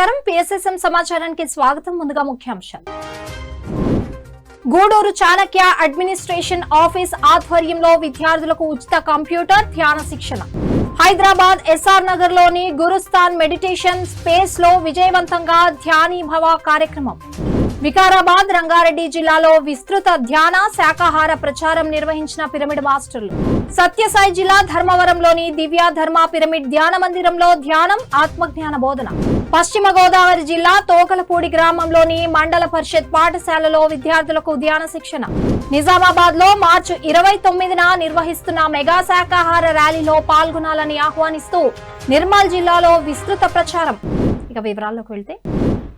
నమస్కారం పిఎస్ఎస్ఎం సమాచారానికి స్వాగతం. ముందుగా ముఖ్యాంశాలు. గూడూరు చాణక్య అడ్మినిస్ట్రేషన్ ఆఫీస్ ఆధ్వర్యంలో విద్యార్థులకు ఉచిత కంప్యూటర్ ధ్యాన శిక్షణ. హైదరాబాద్ ఎస్ఆర్ నగర్ లోని గురుస్థాన్ మెడిటేషన్ స్పేస్ లో విజయవంతంగా ధ్యానీభవ కార్యక్రమం. వికారాబాద్ రంగారెడ్డి జిల్లాలో విస్తృత ధ్యాన శాకాహార ప్రచారం నిర్వహించిన పిరమిడ్ మాస్టర్లు. సత్యసాయి జిల్లా ధర్మవరంలోని దివ్య ధర్మ పిరమిడ్ ధ్యాన మందిరంలో ధ్యానం ఆత్మజ్ఞాన బోధన. పశ్చిమ గోదావరి జిల్లా తోకలపూడి గ్రామంలోని మండల పరిషత్ పాఠశాలలో విద్యార్థులకు ధ్యాన శిక్షణ. నిజామాబాద్ లో మార్చి 29న నిర్వహిస్తున్న మెగా శాకాహార ర్యాలీలో పాల్గొనాలని ఆహ్వానిస్తూ నిర్మల్ జిల్లాలో విస్తృత ప్రచారం. ఇక వివరాల్లోకి వెళ్తే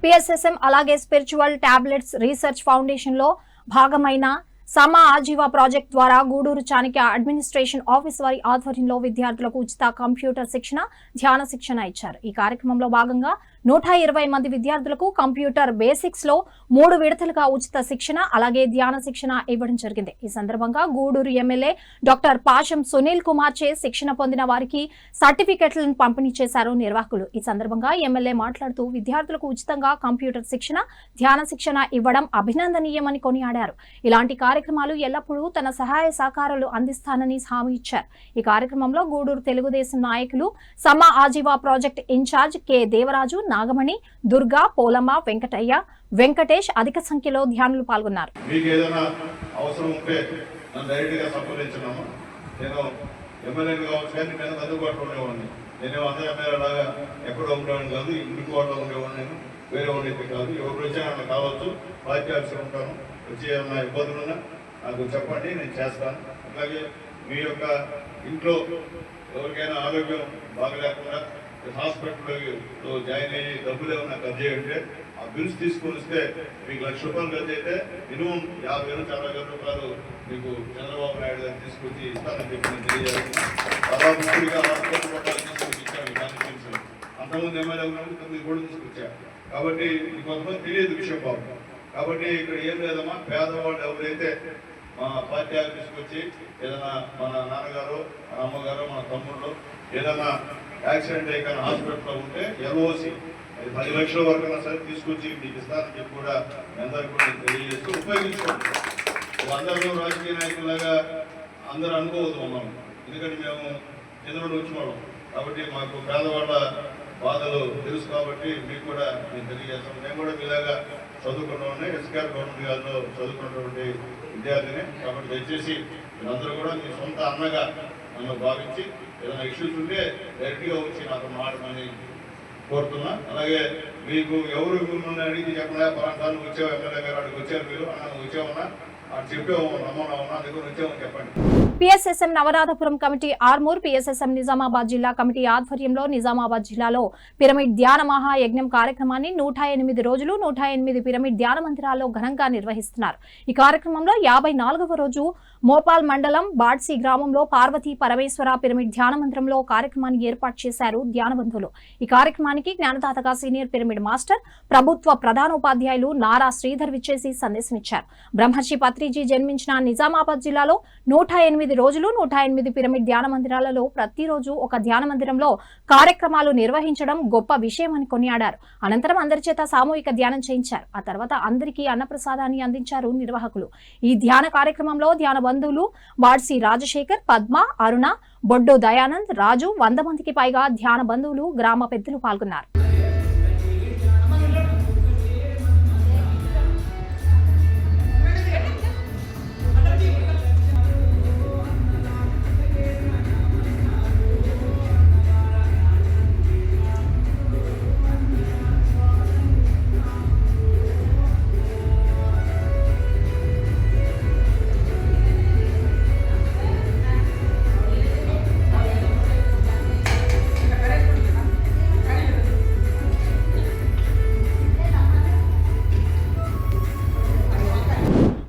పిఎస్ఎస్ఎం అలాగే స్పిరిచువల్ టాబ్లెట్స్ రీసెర్చ్ ఫౌండేషన్ లో భాగమైన సమా ఆజీవా ప్రాజెక్ట్ ద్వారా గూడూరు చాణక్య అడ్మినిస్ట్రేషన్ ఆఫీస్ వారి ఆధ్వర్యంలో విద్యార్థులకు ఉచిత కంప్యూటర్ శిక్షణ ధ్యాన శిక్షణ ఇచ్చారు. ఈ కార్యక్రమంలో భాగంగా 120 మంది విద్యార్థులకు కంప్యూటర్ బేసిక్స్ లో 3 విడతలుగా ఉచిత శిక్షణ అలాగే ధ్యాన శిక్షణ ఇవ్వడం జరిగింది. ఈ సందర్భంగా గూడూరు ఎమ్మెల్యే డాక్టర్ పాషం సునీల్ కుమార్ చే శిక్షణ పొందిన వారికి సర్టిఫికెట్లను పంపిణీ చేశారు నిర్వాహకులు. ఈ సందర్భంగా ఎమ్మెల్యే మాట్లాడుతూ విద్యార్థులకు ఉచితంగా కంప్యూటర్ శిక్షణ ధ్యాన శిక్షణ ఇవ్వడం అభినందనీయమని కొనియాడారు. ఇలాంటి కార్యక్రమాలు ఎల్లప్పుడూ తన సహాయ సహకారాలు అందిస్తానని హామీ ఇచ్చారు. ఈ కార్యక్రమంలో గూడూరు తెలుగుదేశం నాయకులు సమా ఆజీవా project incharge K Devaraju, Nagamani, Durga, Polamma, Venkataiah, Venkatesh అధిక సంఖ్యలో ధ్యానులు పాల్గొన్నారు. వేరే ఉండేది కాదు. ఎవరు వచ్చా నాకు కావచ్చు, పార్టీ ఆఫీసర్ ఉంటాను, వచ్చి ఏమన్నా ఇబ్బందులున్నా నాకు చెప్పండి, నేను చేస్తాను. అలాగే మీ యొక్క ఇంట్లో ఎవరికైనా ఆరోగ్యం బాగలేకుండా హాస్పిటల్లో జాయిన్ అయ్యి డబ్బులు ఏమన్నా ఖర్చు ఉంటే ఆ బిల్స్ తీసుకొని వస్తే మీకు ₹1,00,000 ఖర్చు అయితే మినిమం 50,000 రూపాయలు మీకు చంద్రబాబు నాయుడు గారు తీసుకొచ్చి ఇస్తానని చెప్పి నేను తెలియజేస్తున్నాను. అంతకుముందు ఎమ్మెల్యే ఉన్నప్పుడు 9 కూడా తీసుకొచ్చారు. కాబట్టి కొంతమంది తెలియదు విషయం బాబు. కాబట్టి ఇక్కడ ఏం లేదమ్మా, పేదవాళ్ళు ఎవరైతే మా పార్టీ ఆఫీస్కి వచ్చి ఏదైనా మన నాన్నగారు, మన అమ్మగారు, మన తమ్ముళ్ళు ఏదైనా యాక్సిడెంట్ అయ్యి కానీ హాస్పిటల్లో ఉంటే ఎల్ఓసి 10 లక్షల వరకు సరే తీసుకొచ్చి మీకు ఇస్తానని చెప్పి కూడా అందరికీ కూడా తెలియజేస్తూ ఉపయోగించుకోండి. అందరూ రాజకీయ నాయకులాగా అందరూ అనుకోవద్దు మమ్మల్ని, ఎందుకంటే మేము చంద్రుడు వచ్చిన వాళ్ళం. కాబట్టి మాకు పేదవాళ్ళ బాధలు తెలుసు కాబట్టి మీకు కూడా నేను తెలియజేస్తాను. నేను కూడా మీలాగా చదువుకున్నవాడిని, ఎస్కేఆర్ గవర్నమెంట్ గారిలో చదువుకున్నటువంటి విద్యార్థిని. కాబట్టి దయచేసి మీరందరూ కూడా మీ సొంత అన్నగా నన్ను భావించి ఏదైనా ఇష్యూస్ ఉంటే డైరెక్ట్గా వచ్చి నాకు మాట్లాడమని కోరుతున్నా. అలాగే మీకు ఎవరు మిమ్మల్ని అడిగి చెప్పినా పలాంటాలు వచ్చావు, ఎమ్మెల్యే గారు అడిగి వచ్చారు, మీరు అన్న వచ్చామన్నా PSSM Navaradhapuram committee Armoor, PSSM Nizamabad జిల్లా కమిటీ ఆధ్వర్యంలో నిజామాబాద్ జిల్లాలో పిరమిడ్ ధ్యాన మహాయజ్ఞం కార్యక్రమాన్ని 108 రోజులు 108 పిరమిడ్ ధ్యాన మందిరాల్లో ఘనంగా నిర్వహిస్తున్నారు. ఈ కార్యక్రమంలో 54వ రోజు మోపాల్ మండలం బాడ్సీ గ్రామంలో పార్వతీ పరమేశ్వర పిరమిడ్ ధ్యాన మందిరంలో కార్యక్రమాన్ని ఏర్పాటు చేశారు ధ్యానబంధువులు. ఈ కార్యక్రమానికి జ్ఞానదాతగా సీనియర్ పిరమిడ్ మాస్టర్, ప్రభుత్వ ప్రధానోపాధ్యాయులు నారా శ్రీధర్ విచ్చేసి సందేశమిచ్చారు. బ్రహ్మర్షి పత్రిజీ జన్మించిన నిజామాబాద్ జిల్లాలో 108 రోజులు 108 పిరమిడ్ ధ్యాన మందిరాలలో ప్రతిరోజు ఒక ధ్యాన మందిరంలో కార్యక్రమాలు నిర్వహించడం గొప్ప విషయమని కొనియాడారు. అనంతరం అందరి చేత సామూహిక ధ్యానం చేయించారు. ఆ తర్వాత అందరికీ అన్నప్రసాదాన్ని అందించారు నిర్వాహకులు. ఈ ధ్యాన కార్యక్రమంలో ధ్యాన బంధువులు వాడ్సి రాజశేఖర్, పద్మ, అరుణ, బొడ్డో దయానంద్, రాజు, 100 మందికి పైగా ధ్యాన బంధువులు, గ్రామ పెద్దలు పాల్గొన్నారు.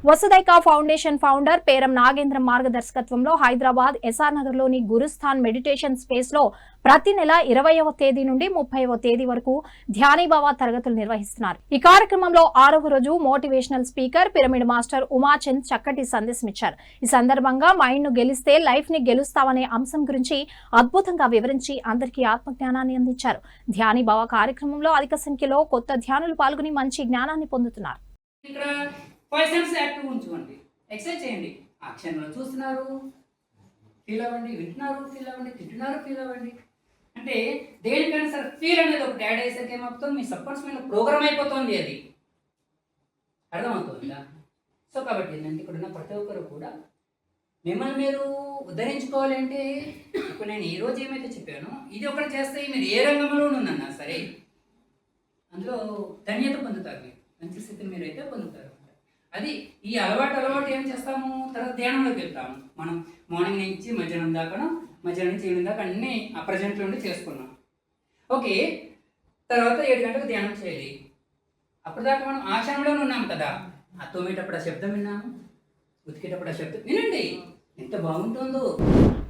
వసుదైక ఫౌండేషన్ ఫౌండర్ పేరం నాగేంద్ర మార్గదర్శకత్వంలో హైదరాబాద్ ఎస్ఆర్ నగర్ లోని గురుస్థాన్ మెడిటేషన్ స్పేస్ లో ప్రతి నెల 20వ తేదీ నుండి 30వ తేదీ వరకు ధ్యానీబాబా తరగతులు నిర్వహిస్తున్నారు. ఈ కార్యక్రమంలో 6వ రోజు motivational speaker pyramid master Umachand చక్కటి సందేశం ఇచ్చారు. ఈ సందర్భంగా మైండ్ ను గెలిస్తే లైఫ్ ని గెలుస్తామనే అంశం గురించి అద్భుతంగా వివరించి అందరికీ ఆత్మజ్ఞానాన్ని అందించారు. ధ్యానీబాబా కార్యక్రమంలో అధిక సంఖ్యలో కొత్త ధ్యానులు పాల్గొని మంచి జ్ఞానాన్ని పొందుతున్నారు. ఇక్కడ 5 సెన్స్ యాక్టివ్ ఉంచుకోండి, ఎక్సర్సైజ్ చేయండి. ఆ క్షణంలో చూస్తున్నారు, ఫీల్ అవ్వండి, వింటున్నారు, ఫీల్ అవ్వండి, తింటున్నారు, ఫీల్ అవ్వండి. అంటే దేనికైనా సరే ఫీల్ అనేది ఒకటి యాడ్ అయ్యేసరికి ఏమవుతుంది, మీ సబ్కాన్షియస్ మైండ్లో ప్రోగ్రామ్ అయిపోతుంది, అది అర్థమవుతుందా? సో కాబట్టి ఏంటంటే ఇక్కడ ఉన్న ప్రతి ఒక్కరు కూడా మిమ్మల్ని మీరు ఉద్ధరించుకోవాలి అంటే ఇప్పుడు నేను ఈరోజు ఏమైతే చెప్పానో ఇది ఒకటి చేస్తే మీరు ఏ రంగంలోనూ ఉన్నా సరే అందులో ధన్యత పొందుతారు, మీరు మంచి స్థితిని మీరు అయితే పొందుతారు. అది ఈ అలవాటు ఏం చేస్తాము, తర్వాత ధ్యానంలోకి వెళ్తాము. మనం మార్నింగ్ నుంచి మధ్యాహ్నం నుంచి ఈవినింగ్ దాకా అన్నీ ఆ ప్రజెంట్లో ఉండి చేసుకున్నాం. ఓకే, తర్వాత 7 గంటలకు ధ్యానం చేయాలి. అప్పటిదాకా మనం ఆ క్షణంలోనే ఉన్నాం కదా. ఆ తోమేటప్పుడు ఆ శబ్దం విన్నాము, ఉతికేటప్పుడు ఆ శబ్దం వినండి, ఎంత బాగుంటుందో.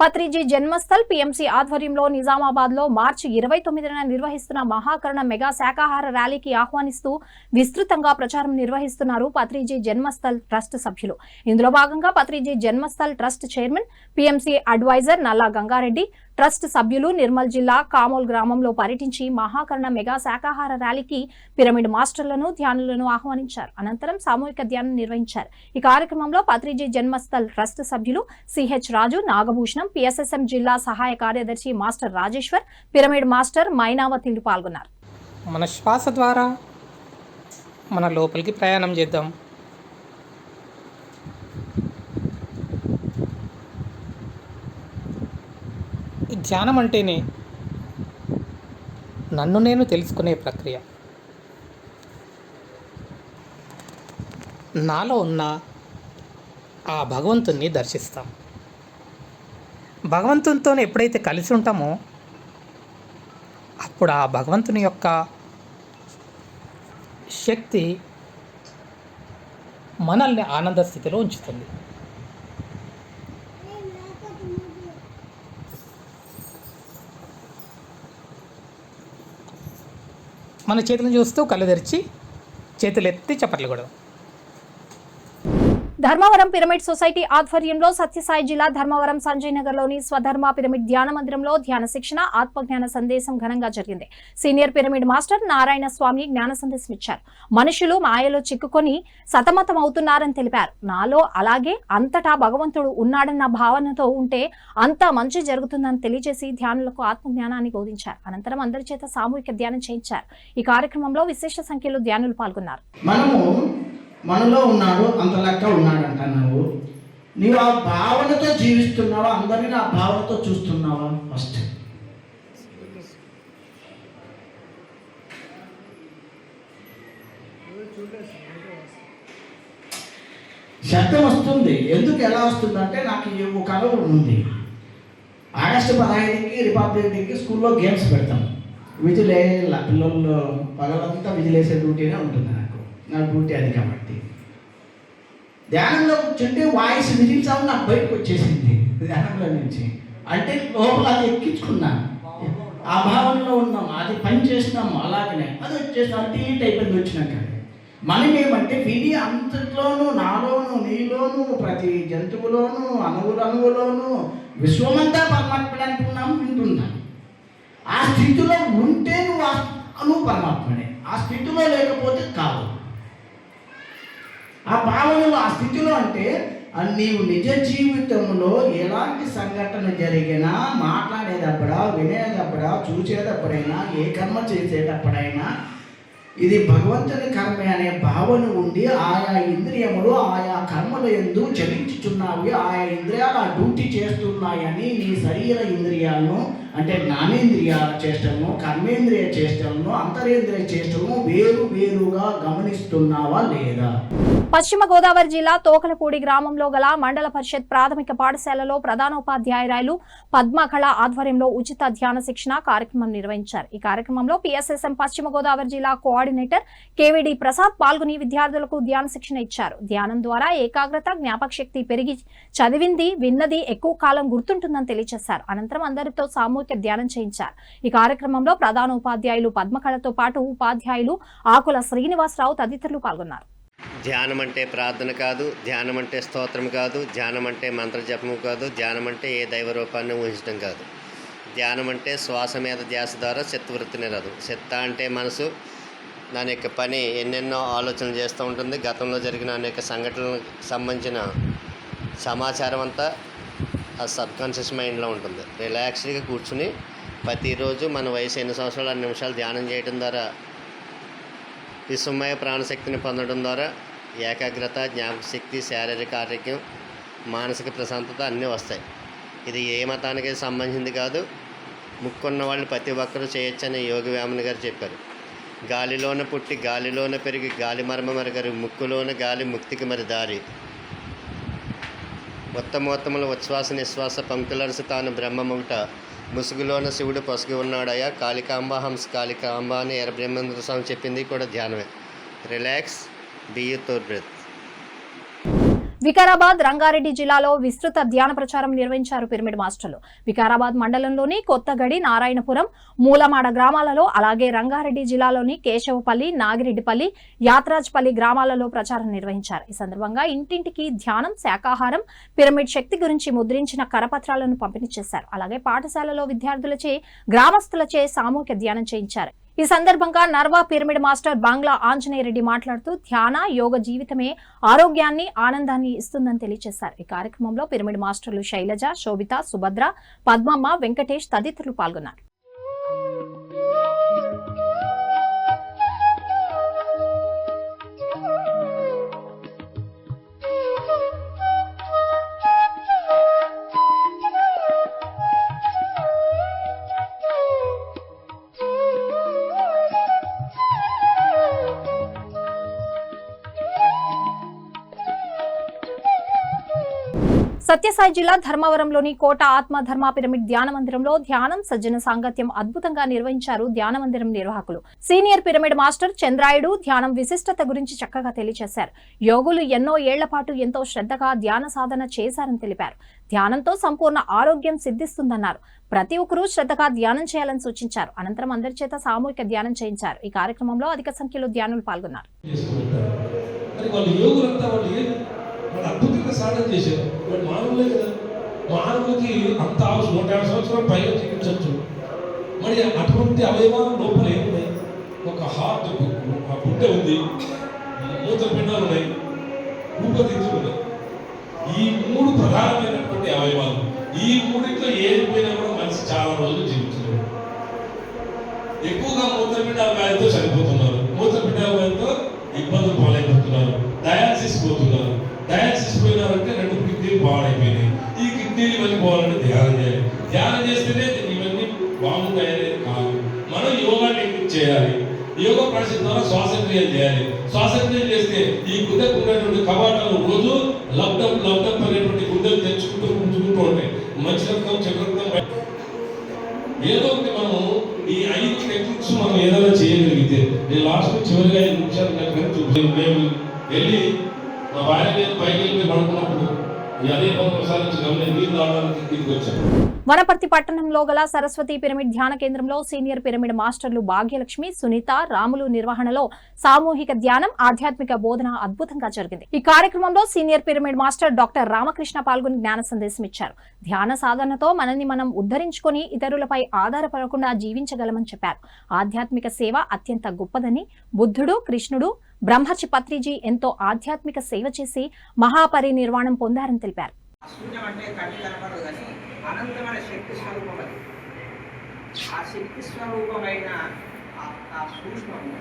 పత్రిజీ జన్మస్థల్ పిఎంసి ఆధ్వర్యంలో నిజామాబాద్ లో మార్చి 29న నిర్వహిస్తున్న మహాకరణ మెగా శాకాహార ర్యాలీకి ఆహ్వానిస్తూ విస్తృతంగా ప్రచారం నిర్వహిస్తున్నారు పత్రిజీ జన్మస్థల్ ట్రస్ట్ సభ్యులు. ఇందులో భాగంగా Patriji Janmasthal trust chairman PMC adviser Nalla Gangareddy, trust సభ్యులు నిర్మల్ జిల్లా కామోల్ గ్రామంలో పర్యటించి మహాకరణ మెగా శాకాహార ర్యాలీకి పిరమిడ్ మాస్టర్లను ధ్యానులను ఆహ్వానించారు. అనంతరం సామూహిక ధ్యానం నిర్వహించారు. ఈ కార్యక్రమంలో పత్రిజీ జన్మస్థల్ ట్రస్ట్ సభ్యులు సిహెచ్ రాజు, నాగభూషణం, పిఎస్ఎస్ఎం జిల్లా సహాయ కార్యదర్శి మాస్టర్ రాజేశ్వర్, పిరమిడ్ మాస్టర్ మైనావతిలు పాల్గొన్నారు. మన శ్వాస ద్వారా మన లోపలికి ప్రయాణం చేద్దాం. ఈ ధ్యానం అంటేనే నన్ను నేను తెలుసుకునే ప్రక్రియ. నాలో ఉన్న ఆ భగవంతుణ్ణి దర్శిస్తాం. భగవంతునితో ఎప్పుడైతే కలిసి ఉంటామో అప్పుడు ఆ భగవంతుని యొక్క శక్తి మనల్ని ఆనంద స్థితిలో ఉంచుతుంది. మన చేతులను చూస్తూ కళ్ళు తెరిచి చేతులు ఎత్తి చప్పట్లు కొడదాం. ధర్మవరం పిరమిడ్ సొసైటీ ఆధ్వర్యంలో సత్యసాయి జిల్లా ధర్మవరం సంజయ్ నగర్ లోని స్వధర్మ పిరమిడ్ ధ్యాన మందిరంలో ధ్యాన శిక్షణ, ఆత్మజ్ఞాన సందేశం ఘనంగా జరిగింది. సీనియర్ పిరమిడ్ మాస్టర్ నారాయణ స్వామి జ్ఞాన సందేశం ఇచ్చారు. మనుషులు మాయలో చిక్కుకొని సతమతం అవుతున్నారని తెలిపారు. నాలో అలాగే అంతటా భగవంతుడు ఉన్నాడన్న భావనతో ఉంటే అంతా మంచి జరుగుతుందని తెలియజేసి ధ్యానులకు ఆత్మజ్ఞానాన్ని బోధించారు. అనంతరం అందరి చేత సామూహిక ధ్యానం చేయించారు. ఈ కార్యక్రమంలో విశేష సంఖ్యలో ధ్యానులు పాల్గొన్నారు. మనలో ఉన్నాడు, అంత లెక్క ఉన్నాడు అంటున్నావు. నీవు ఆ భావనతో జీవిస్తున్నావా, అందరినీ ఆ భావనతో చూస్తున్నావా? ఫస్ట్ శబ్దం వస్తుంది. ఎందుకు ఎలా వస్తుందంటే నాకు ఒక కళ ఉంది. ఆగస్టు 15కి రిపబ్లిక్ డేకి స్కూల్లో గేమ్స్ పెడతాం. విజిల్ వేయాల, పిల్లలు పగలంతా విజిల్ వేసే డ్యూటీనే ఉంటుంది. నా డ్యూటీ అది కాబట్టి ధ్యానంలో కూర్చుంటే వాయిస్ విజిల్ సౌండ్ నాకు బయటకు వచ్చేసింది ధ్యానంలో నుంచి. అంటే లోపల అది ఎక్కించుకున్నాను, ఆ భావనలో ఉన్నాము, అది పని చేస్తున్నాము. అలాగనే అది వచ్చేసి అల్టిమేట్ అయిపోయింది. వచ్చినాక మనం ఏమంటే విని అంతట్లోనూ, నాలోను, నీలోను, ప్రతి జంతువులోను, అణువులోను విశ్వమంతా పరమాత్మని అంటున్నాము, వింటున్నాను. ఆ స్థితిలో ఉంటే నువ్వు పరమాత్మనే, ఆ స్థితిలో లేకపోతే కాదు. ఆ భావనలో, ఆ స్థితిలో అంటే నీవు నిజ జీవితంలో ఎలాంటి సంఘటన జరిగినా, మాట్లాడేటప్పుడా, వినేటప్పుడా, చూసేటప్పుడైనా, ఏ కర్మ చేసేటప్పుడైనా ఇది భగవంతుని కర్మే అనే భావన ఉండి ఆయా ఇంద్రియములు ఆయా కర్మల యందు చలించుచున్నావి, ఆయా ఇంద్రియాలు ఆ డ్యూటీ చేస్తున్నాయని నీ శరీర ఇంద్రియాలను అంటే జ్ఞానేంద్రియాల చేష్టలను, కర్మేంద్రియ చేష్టలను, అంతరేంద్రియ చేష్టలను వేరుగా గమనిస్తున్నావా లేదా? పశ్చిమ గోదావరి జిల్లా తోకలపూడి గ్రామంలో గల మండల పరిషత్ ప్రాథమిక పాఠశాలలో ప్రధానోపాధ్యాయురాలు పద్మకళ ఆధ్వర్యంలో ఉచిత ధ్యాన శిక్షణ కార్యక్రమం నిర్వహించారు. ఈ కార్యక్రమంలో పిఎస్ఎస్ఎం పశ్చిమ గోదావరి జిల్లా కోఆర్డినేటర్ కేవీడి ప్రసాద్ పాల్గొని విద్యార్థులకు ధ్యాన శిక్షణ ఇచ్చారు. ధ్యానం ద్వారా ఏకాగ్రత, జ్ఞాపక శక్తి పెరిగి చదివింది, విన్నది ఎక్కువ కాలం గుర్తుంటుందని తెలియజేశారు. అనంతరం అందరితో సామూహిక ధ్యానం చేయించారు. ఈ కార్యక్రమంలో ప్రధానోపాధ్యాయులు పద్మకళతో పాటు ఉపాధ్యాయులు ఆకుల శ్రీనివాసరావు తదితరులు పాల్గొన్నారు. ధ్యానం అంటే ప్రార్థన కాదు, ధ్యానం అంటే స్తోత్రం కాదు, ధ్యానం అంటే మంత్రజపము కాదు, ధ్యానం అంటే ఏ దైవ రూపాన్ని ఊహించడం కాదు. ధ్యానం అంటే శ్వాస మీద ధ్యాస ద్వారా చిత్తవృత్తిని రాదు. చిత్త అంటే మనసు దాని యొక్క పని ఎన్నెన్నో ఆలోచనలు చేస్తూ ఉంటుంది. గతంలో జరిగిన అనేక సంఘటనలకు సంబంధించిన సమాచారం అంతా ఆ సబ్కాన్షియస్ మైండ్లో ఉంటుంది. రిలాక్స్డ్గా కూర్చుని ప్రతిరోజు మన వయసు ఎన్ని సంవత్సరాలు 2 నిమిషాలు ధ్యానం చేయడం ద్వారా విశ్వమయ ప్రాణశక్తిని పొందడం ద్వారా ఏకాగ్రత, జ్ఞాపక శక్తి, శారీరక ఆరోగ్యం, మానసిక ప్రశాంతత అన్నీ వస్తాయి. ఇది ఏ మతానికి సంబంధించింది కాదు. ముక్కున్న వాళ్ళు ప్రతి ఒక్కరూ చేయొచ్చని యోగి వేమన గారు చెప్పారు. గాలిలోన పుట్టి గాలిలోన పెరిగి గాలి మర్మ మరగరు, ముక్కులోన గాలి ముక్తికి మరి దారి. మొత్తముల ఉచ్ఛ్వాస నిశ్వాస పంక్తులరసి తాను బ్రహ్మముట, ముసుగులోన శివుడు పసుగు ఉన్నాడయ్యా, కాళికాంబ హంస కాళికాంబ అని బ్రహ్మేంద్ర స్వామి చెప్పింది కూడా ధ్యానమే. Relax, be your breath. Vikarabad, Rangareddy జిల్లాలో విస్తృత ధ్యాన ప్రచారం నిర్వహించారు పిరమిడ్ మాస్టర్లు. వికారాబాద్ మండలంలోని కొత్తగడి, నారాయణపురం, మూలమాడ గ్రామాలలో, అలాగే రంగారెడ్డి జిల్లాలోని కేశవపల్లి, నాగిరెడ్డిపల్లి, యాత్రాజ్పల్లి గ్రామాలలో ప్రచారం నిర్వహించారు. ఈ సందర్భంగా ఇంటింటికి ధ్యానం, శాకాహారం, పిరమిడ్ శక్తి గురించి ముద్రించిన కరపత్రాలను పంపిణీ చేశారు. అలాగే పాఠశాలలో విద్యార్థులచే, గ్రామస్తులచే సామూహిక ధ్యానం చేయించారు. ఈ సందర్భంగా నర్వా పిరమిడ్ మాస్టర్ బంగ్లా ఆంజనేయరెడ్డి మాట్లాడుతూ ధ్యాన, యోగ జీవితమే ఆరోగ్యాన్ని, ఆనందాన్ని ఇస్తుందని తెలియజేశారు. ఈ కార్యక్రమంలో పిరమిడ్ మాస్టర్లు శైలజ, శోభిత, సుభద్ర, పద్మమ్మ, వెంకటేష్ తదితరులు పాల్గొన్నారు. సత్యసాయి జిల్లా ధర్మవరంలోని కోట ఆత్మ ధర్మ పిరమిడ్ ధ్యాన మందిరంలో ధ్యానం, సజ్జన సాంగత్యం అద్భుతంగా నిర్వహించారు ధ్యాన మందిరం నిర్వాహకులు. సీనియర్ పిరమిడ్ మాస్టర్ చంద్రాయుడు ధ్యానం విశిష్టత గురించి చక్కగా తెలియజేశారు. యోగులు ఎన్నో ఏళ్ల పాటు ఎంతో శ్రద్ధగా ధ్యాన సాధన చేశారని తెలిపారు. ధ్యానంతో సంపూర్ణ ఆరోగ్యం సిద్ధిస్తుందన్నారు. ప్రతి ఒక్కరూ శ్రద్ధగా ధ్యానం చేయాలని సూచించారు. అనంతరం అందరి చేత సామూహిక ధ్యానం చేయించారు. ఈ కార్యక్రమంలో అధిక సంఖ్యలో ధ్యానులు పాల్గొన్నారు. అద్భుతంగా సాధన చేశారు. వాడు మానవులే కదా, మానవులకి అంత 150 సంవత్సరాలు పైగా జీవించవచ్చు. మరి అటువంటి అవయవాలు లోపల ఏమున్నాయి? ఒక హార్ట్, గుండె ఉంది, మూత్రపిండాలు ఉన్నాయి, ఊపిరితిత్తులు ఉన్నాయి. ఈ 3 ప్రధానమైనటువంటి అవయవాలు. ఈ 3లో ఏది పోయినా కూడా మనిషి చాలా రోజులు జీవించలేదు. ఎక్కువగా మూత్రపిండాల వ్యాధితో చనిపోతున్నారు, మూత్రపిండాల వ్యాధితో ఇబ్బందులు పాలైపోతున్నారు, డయాలసిస్ పోతున్నారు. డయాలసిస్ పోయినారంటే 2 కిడ్నీలు పాడైపోయినాయి. ఈ కిడ్నీలు ఇవన్నీ పోవాలంటే ధ్యానం చేయాలి. ధ్యానం చేస్తేనే ఇవన్నీ బాగుంటాయనేది కాదు. మనం యోగా టెక్నిక్ చేయాలి. యోగా ప్రాసెస్ ద్వారా శ్వాసక్రియలు చేయాలి. శ్వాసక్రియలు చేస్తే ఈ గుండెకు ఉన్నటువంటి కవాటాలు రోజు లబ్డప్ అనేటువంటి గుండెలు తెచ్చుకుంటూ ఉంచుకుంటూ ఉంటాయి. మంచి రక్తం, చెడు రక్తం, ఏదో ఒకటి మనము ఈ 5 టెక్నిక్స్ మనం ఏదైనా చేయగలిగితే, నేను లాస్ట్ చివరిగా 5 నిమిషాలు నాకు చూపించాను. మేము వెళ్ళి మా భార్య నేను పైకి వెళ్ళి పడుకున్నప్పుడు అదే 10 నిమిషాల నుంచి గమని నీళ్ళు రావడానికి కిందికి వచ్చాను. వనపర్తి పట్టణంలో గల సరస్వతి పిరమిడ్ ధ్యాన కేంద్రంలో సీనియర్ పిరమిడ్ మాస్టర్లు భాగ్యలక్ష్మి, సునీత, రాములు నిర్వహణలో సామూహిక ధ్యానం, ఆధ్యాత్మిక బోధన అద్భుతంగా జరిగింది. ఈ కార్యక్రమంలో senior pyramid master doctor Ramakrishna పాల్గొని జ్ఞాన సందేశం ఇచ్చారు. ధ్యాన సాధనతో మనల్ని మనం ఉద్ధరించుకొని ఇతరులపై ఆధారపడకుండా జీవించగలమని చెప్పారు. ఆధ్యాత్మిక సేవ అత్యంత గొప్పదని, బుద్ధుడు, కృష్ణుడు, బ్రహ్మర్షి పత్రిజీ ఎంతో ఆధ్యాత్మిక సేవ చేసి మహాపరినిర్వాణం పొందారని తెలిపారు. శూన్యం అంటే కంటి కనపడదు కానీ అనంతమైన శక్తి స్వరూపం అది. ఆ శక్తి స్వరూపమైన ఆ సూక్ష్మము,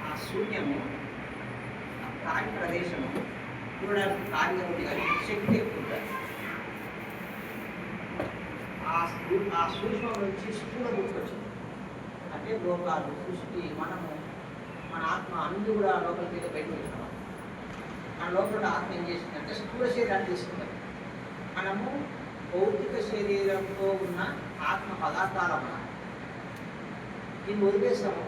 ఆ శూన్యము, ఆ ఖాళీ ప్రదేశము చూడడానికి ఖాళీగా ఉంది కానీ శక్తి ఎక్కువ. ఆ సూక్ష్మం నుంచి స్థూల గుర్తొచ్చింది. అంటే లోకాలు, సృష్టి, మనము, మన ఆత్మ అన్ని కూడా లోపలికి బయటకు వచ్చినాం. మన లోపల ఆత్మ ఏం చేసిందంటే స్థూల శరీరాన్ని తీసుకుంటాం. మనము భౌతిక శరీరంతో ఉన్న ఆత్మ పదార్థాల దీన్ని వదిలేస్తాము.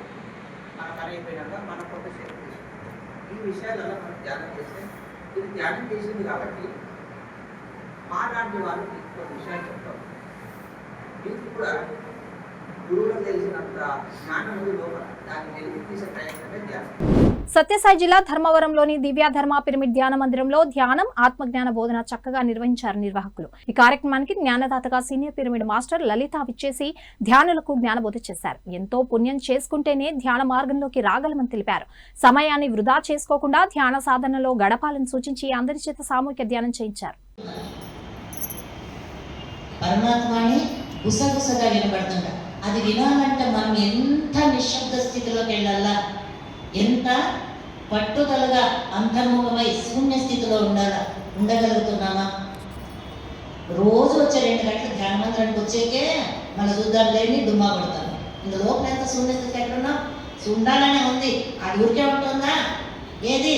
మన పని అయిపోయినాక మన కొత్త శరీరం తీసుకుంటాం. ఈ విషయాలలో మనం ధ్యానం చేస్తే ఇది ధ్యానం చేసింది కాబట్టి మాలాంటి వాళ్ళు మీకు కొన్ని విషయాలు చెప్తాం. మీకు కూడా గురువులకు తెలిసినంత జ్ఞానం ఉంది లోపల, దాన్ని వెలికి తీసే ప్రయత్నమే ధ్యానం. సత్యసాయి జిల్లా ధర్మవరంలోని దివ్యాధర్మ పిరమిడ్ ధ్యాన మందిరంలో ధ్యానం ఆత్మజ్ఞాన బోధన చక్కగా నిర్వహించారు నిర్వాహకులు. ఈ కార్యక్రమానికి జ్ఞానదాతగా సీనియర్ పిరమిడ్ మాస్టర్ లలిత విచ్చేసి ధ్యానులకు జ్ఞానబోధ చేశారు. ఎంతో పుణ్యం చేసుకుంటేనే ధ్యాన మార్గంలోకి రాగలమని తెలిపారు. సమయాన్ని వృధా చేసుకోకుండా ధ్యాన సాధనలో గడపాలని సూచించి అందరి చేత సామూహిక ధ్యానం చేయించారు. పరమాత్మని గుసగుసగా వినబడుతుంట. అది వినాలంటే మనం ఎంత నిశ్శబ్ద స్థితిలోకి వెళ్ళాలా, ఎంత పట్టుదలగా అంతర్ముఖమై శూన్య స్థితిలో ఉండగలుగుతున్నామా? రోజు వచ్చే 2 గంటలు ధ్యాన మందిరానికి వచ్చేకే మన చూద్దాం లేని దుమ్మా పడతాను. ఇందులో ఎంత శూన్య స్థితి ఎక్కడున్నా ఉండాలనే ఉంది. అది ఊరికే ఉంటుందా? ఏది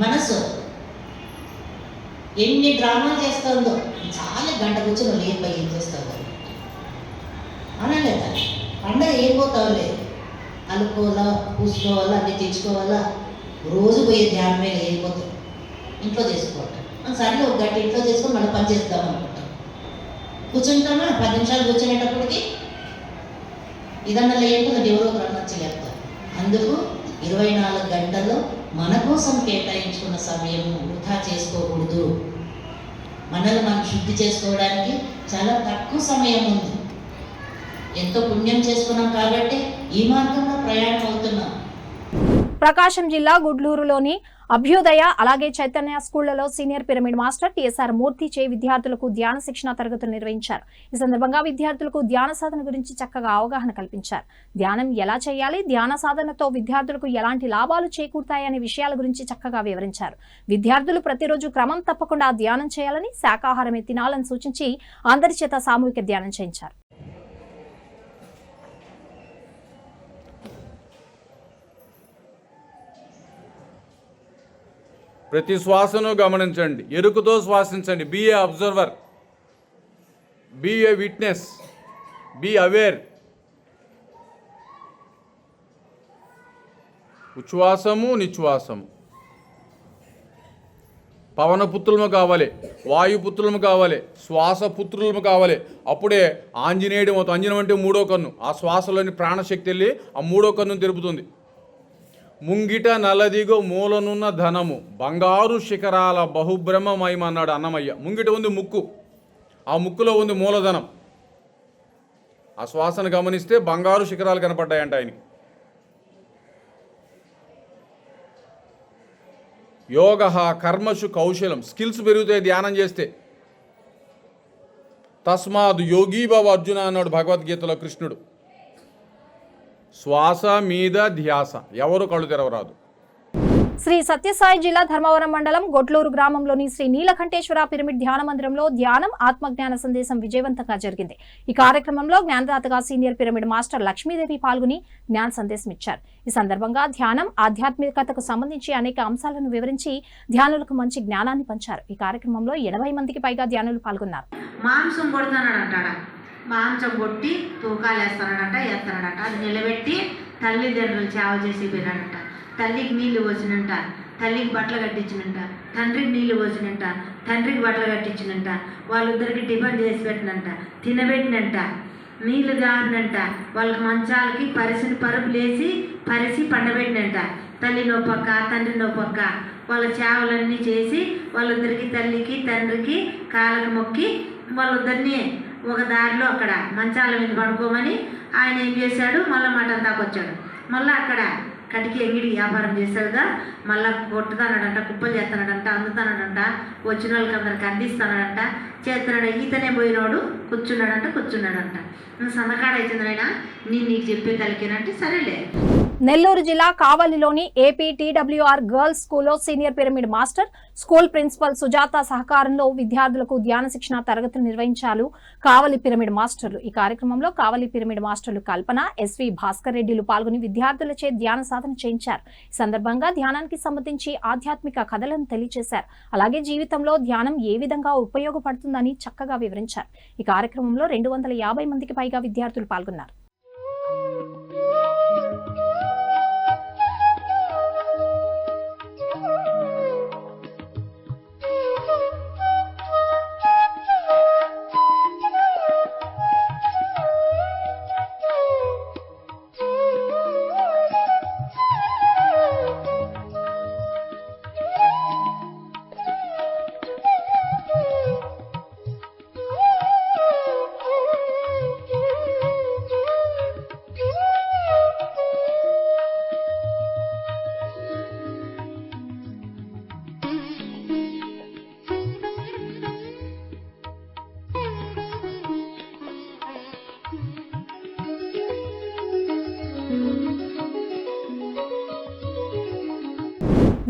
మనసు ఎన్ని డ్రామాలు చేస్తుందో, చాలా గంట కూర్చొని లేపై ఏం చేస్తావు అనలేదా? పండగ ఏం పోతావులే, అలుకోవాలా, పూసుకోవాలా, అన్నీ తెచ్చుకోవాలా, రోజు పోయే ధ్యానమే వెళ్ళిపోతాం. ఇంట్లో చేసుకోవటం సరే, ఒక గంట ఇంట్లో చేసుకొని మళ్ళీ పని చేద్దాం అనుకుంటాం. కూర్చుంటామా 10 నిమిషాలు కూర్చునేటప్పటికి ఇదన్నా లేకుంటే ఎవరో ఒకరు నచ్చి లేపుతారు. అందుకు 24 గంటల్లో మన కోసం కేటాయించుకున్న సమయం వృధా చేసుకోకూడదు. మనల్ని మనం శుద్ధి చేసుకోవడానికి చాలా తక్కువ సమయం ఉంది. ఎంతో పుణ్యం చేసుకున్నాం కాబట్టి ఈ మార్గంలో ప్రయాణం అవుతున్నాం. ప్రకాశం జిల్లా గుడ్లూరులోని అభ్యుదయ అలాగే చైతన్య స్కూళ్లలో సీనియర్ పిరమిడ్ మాస్టర్ టిఎస్ఆర్ మూర్తి చే విద్యార్థులకు ధ్యాన శిక్షణ తరగతులు నిర్వహించారు. ఈ సందర్భంగా విద్యార్థులకు ధ్యాన సాధన గురించి చక్కగా అవగాహన కల్పించారు. ధ్యానం ఎలా చేయాలి, ధ్యాన సాధనతో విద్యార్థులకు ఎలాంటి లాభాలు చేకూరుతాయనే విషయాల గురించి చక్కగా వివరించారు. విద్యార్థులు ప్రతిరోజు క్రమం తప్పకుండా ధ్యానం చేయాలని, శాకాహారమే తినాలని సూచించి అందరి చేత సామూహిక ధ్యానం చేయించారు. ప్రతి శ్వాసను గమనించండి, ఎరుకుతో శ్వాసించండి. Be a observer, be a witness, be aware. ఉచ్ఛ్వాసము నిశ్వాసము. పవనపుత్రులము కావాలి, వాయుపుత్రులము కావాలి, శ్వాసపుత్రులము కావాలి. అప్పుడే ఆంజనేయుడు అవుతుంది. ఆంజనేయం అంటే 3వ కన్ను. ఆ శ్వాసలోని ప్రాణశక్తి వెళ్ళి ఆ 3వ కన్ను తెరుపుతుంది. ముంగిట నలదిగో మూలనున్న ధనము బంగారు శిఖరాల బహుబ్రహ్మమయం అన్నాడు అన్నమయ్య. ముంగిట ఉంది ముక్కు, ఆ ముక్కులో ఉంది మూలధనం. ఆ శ్వాసను గమనిస్తే బంగారు శిఖరాలు కనపడ్డాయంట ఆయనకి. యోగ కర్మషు కౌశలం, స్కిల్స్ పెరుగుతాయి ధ్యానం చేస్తే. తస్మాద్ యోగీభవ అర్జున అన్నాడు భగవద్గీతలో కృష్ణుడు. శ్వాస మీద ధ్యాస, ఎవరు కళ్ళు తెరవరాదు. శ్రీ సత్యసాయి జిల్లా ధర్మవరం మండలం గొడ్లూరు గ్రామంలోని శ్రీ నీలకంఠేశ్వర పిరమిడ్ ధ్యాన మందిరంలో ధ్యానం ఆత్మజ్ఞాన సందేశం విజయవంతంగా జరిగింది. ఈ కార్యక్రమంలో జ్ఞానదాతగా సీనియర్ పిరమిడ్ మాస్టర్ లక్ష్మీదేవి పాల్గొని జ్ఞాన సందేశం ఇచ్చారు. ఈ సందర్భంగా ధ్యానం ఆధ్యాత్మికతకు సంబంధించి అనేక అంశాలను వివరించి ధ్యానులకు మంచి జ్ఞానాన్ని పంచారు. ఈ కార్యక్రమంలో 80 మందికి పైగా ధ్యానులు పాల్గొన్నారు. మాంసం కొడతానంటాడా, మాంసం కొట్టి తూకాలు వేస్తానడంట. అది నిలబెట్టి తల్లిదండ్రులు సేవ చేసి పోయినాడంట. తల్లికి నీళ్లు పోసినంట, తల్లికి బట్టలు కట్టించినంట, తండ్రికి నీళ్లు పోసినంట, తండ్రికి బట్టలు కట్టించినంట, వాళ్ళిద్దరికి టిఫిన్ చేసి పెట్టినంట, తినబెట్టినంట, నీళ్లు దారినంట, వాళ్ళకి మంచాలకి పరుపులేసి పరిసి పండబెట్టినంట. తల్లి నోపక్క తండ్రి నోపక్క వాళ్ళ సేవలన్నీ చేసి వాళ్ళిద్దరికి తల్లికి తండ్రికి కాళ్ళకి మొక్కి వాళ్ళిద్దరిని ఒక దారిలో అక్కడ మంచాల మీద పడుకోమని ఆయన ఏం చేశాడు, మళ్ళీ మటన్ తాకొచ్చాడు. మళ్ళీ అక్కడ కటికి ఎంగిడి వ్యాపారం చేశాడుగా. మళ్ళీ కొట్టుతానాడంట, కుప్పలు చేస్తున్నాడంట, అందుతానాడంట, వచ్చిన వాళ్ళకి అందరికి అందిస్తానాడంట, చేస్తున్నాడు. ఈతనే పోయినోడు కూర్చున్నాడంట. సందకాడ అవుతుంది ఆయన, నేను నీకు చెప్పే కలికేనంటే సరేలే. నెల్లూరు జిల్లా కావలిలోని ఏపీ టీడబ్ల్యూఆర్ గర్ల్స్ స్కూల్లో senior pyramid master, school principal Sujatha సహకారంలో విద్యార్థులకు ధ్యాన శిక్షణ తరగతులు నిర్వహించారు కావలి పిరమిడ్ మాస్టర్లు. ఈ కార్యక్రమంలో కావలి పిరమిడ్ మాస్టర్లు కల్పన, ఎస్వి భాస్కర్ రెడ్డిలు పాల్గొని విద్యార్థులచే ధ్యాన సాధన చేయించారు. ఈ సందర్భంగా ధ్యానానికి సంబంధించి ఆధ్యాత్మిక కథలను తెలియజేశారు. అలాగే జీవితంలో ధ్యానం ఏ విధంగా ఉపయోగపడుతుందని చక్కగా వివరించారు. ఈ కార్యక్రమంలో 250 మందికి పైగా విద్యార్థులు పాల్గొన్నారు.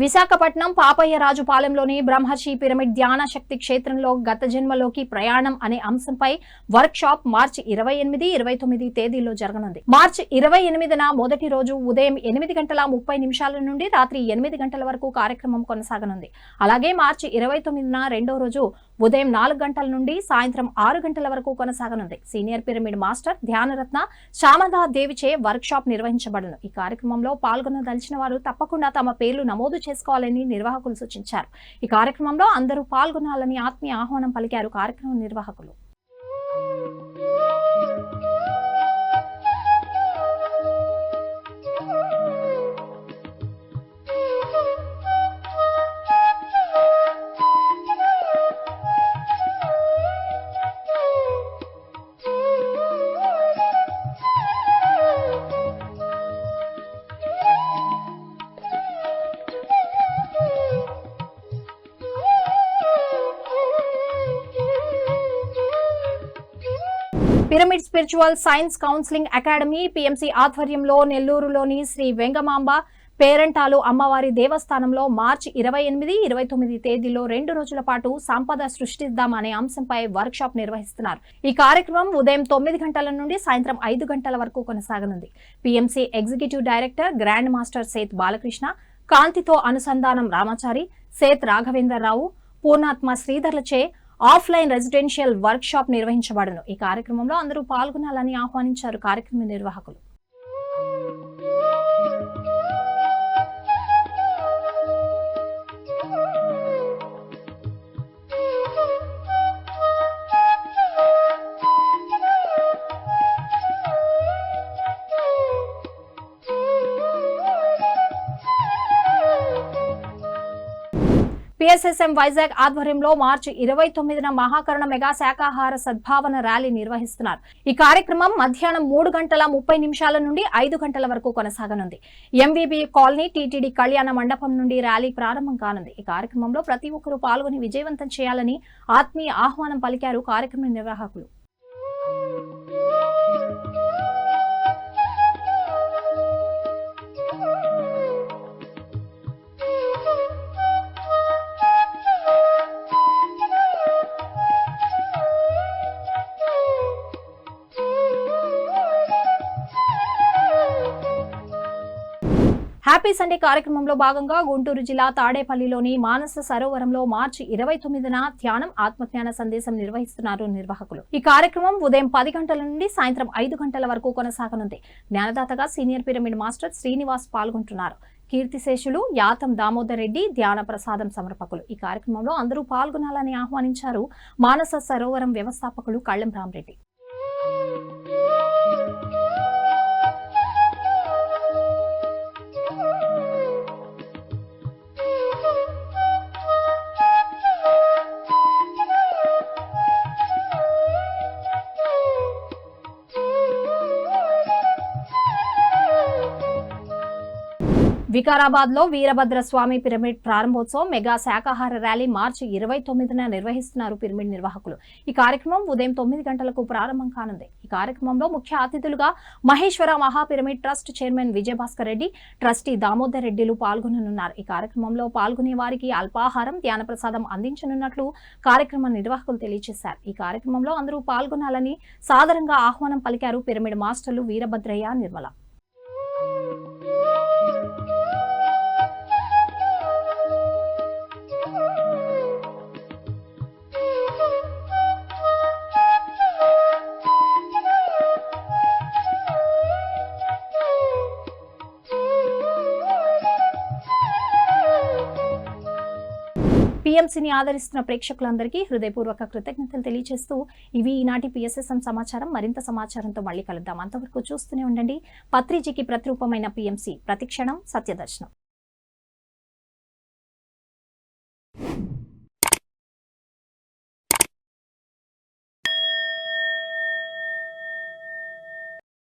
విశాఖపట్నం పాపయ్యరాజుపాలెంలోని బ్రహ్మర్షి పిరమిడ్ ధ్యాన శక్తి క్షేత్రంలో గత జన్మలోకి ప్రయాణం అనే అంశంపై వర్క్ షాప్ మార్చి 28, 29 తేదీల్లో జరగనుంది. మార్చి 28న మొదటి రోజు ఉదయం 8:30 నుండి రాత్రి 8 గంటల వరకు కార్యక్రమం కొనసాగనుంది. అలాగే మార్చి 29న రెండో రోజు ఉదయం 4 గంటల నుండి సాయంత్రం 6 గంటల వరకు కొనసాగనుంది. Senior pyramid master Dhyanaratna Shyamada దేవిచే వర్క్ షాప్ నిర్వహించబడును. ఈ కార్యక్రమంలో పాల్గొనదలిచిన వారు తప్పకుండా తమ పేర్లు నమోదు చేసుకోవాలని నిర్వాహకులు సూచించారు. ఈ కార్యక్రమంలో అందరూ పాల్గొనాలని ఆత్మీయ ఆహ్వానం పలికారు కార్యక్రమం నిర్వాహకులు. Pyramid spiritual science counselling academy PMC ఆధ్వర్యంలో నెల్లూరులోని శ్రీ వెంగమాంబ పేరంటాలు అమ్మవారి దేవస్థానంలో మార్చి 28, 29 తేదీలో 2 రోజుల పాటు సంపద సృష్టిద్దాం అనే అంశంపై వర్క్ షాప్ నిర్వహిస్తున్నారు. ఈ కార్యక్రమం ఉదయం 9 గంటల నుండి సాయంత్రం 5 గంటల వరకు కొనసాగనుంది. PMC executive director grand master Seth Balakrishna, కాంతితో అనుసంధానం రామాచారి, సేత్ రాఘవేంద్రరావు, పూర్ణాత్మ శ్రీధర్లచే ఆఫ్లైన్ రెసిడెన్షియల్ వర్క్ షాప్ నిర్వహించబడును. ఈ కార్యక్రమంలో అందరూ పాల్గొనాలని ఆహ్వానించారు కార్యక్రమ నిర్వాహకులు. పిఎస్ఎస్ఎం వైజాగ్ ఆధ్వర్యంలో మార్చి 29న మహాకరుణ మెగా శాకాహార సద్భావన ర్యాలీ నిర్వహిస్తున్నారు. ఈ కార్యక్రమం మధ్యాహ్నం 3:30 నుండి 5 గంటల వరకు కొనసాగనుంది. ఎంవీబీ కాలనీ టీటీడీ కళ్యాణ మండపం నుండి ర్యాలీ ప్రారంభం కానుంది. ఈ కార్యక్రమంలో ప్రతి ఒక్కరూ పాల్గొని విజయవంతం చేయాలని ఆత్మీయ ఆహ్వానం పలికారు కార్యక్రమ నిర్వాహకులు. హ్యాపీ సండే కార్యక్రమంలో భాగంగా గుంటూరు జిల్లా తాడేపల్లిలోని మానస సరోవరంలో మార్చి 29న ధ్యానం ఆత్మజ్ఞాన సందేశం నిర్వహిస్తున్నారు నిర్వాహకులు. ఈ కార్యక్రమం ఉదయం 10 గంటల నుండి సాయంత్రం 5 గంటల వరకు కొనసాగనుంది. జ్ఞానదాతగా సీనియర్ పిరమిడ్ మాస్టర్ శ్రీనివాస్ పాల్గొంటున్నారు. కీర్తిశేషులు యాతం దామోదర్ రెడ్డి ధ్యాన ప్రసాదం సమర్పకులు. ఈ కార్యక్రమంలో అందరూ పాల్గొనాలని ఆహ్వానించారు మానస సరోవరం వ్యవస్థాపకులు కళ్లెం రామరెడ్డి. వికారాబాద్ లో వీరభద్ర స్వామి పిరమిడ్ ప్రారంభోత్సవం మెగా శాకాహార ర్యాలీ మార్చి 29న నిర్వహిస్తున్నారు పిరమిడ్ నిర్వాహకులు. ఈ కార్యక్రమం ఉదయం 9 గంటలకు ప్రారంభం కానుంది. ఈ కార్యక్రమంలో ముఖ్య అతిథులుగా Maheshwara Maha pyramid trust chairman Vijayabhaskar Reddy, trustee Damodar రెడ్డిలు పాల్గొననున్నారు. ఈ కార్యక్రమంలో పాల్గొనే వారికి అల్పాహారం, ధ్యాన ప్రసాదం అందించనున్నట్లు కార్యక్రమ నిర్వాహకులు తెలియజేశారు. ఈ కార్యక్రమంలో అందరూ పాల్గొనాలని సాదరంగా ఆహ్వానం పలికారు పిరమిడ్ మాస్టర్లు వీరభద్రయ్య, నిర్మల. PMCని ఆదరిస్తున్న ప్రేక్షకులందరికీ హృదయపూర్వక కృతజ్ఞతలు తెలియజేస్తూ ఇవి ఈనాటి PSSM సమాచారం. మరింత సమాచారంతో మళ్ళీ కలుద్దాం. అంతవరకు చూస్తూనే ఉండండి. పత్రిజీకి ప్రతిరూపమైన PMC, ప్రతిక్షణం సత్యదర్శనం.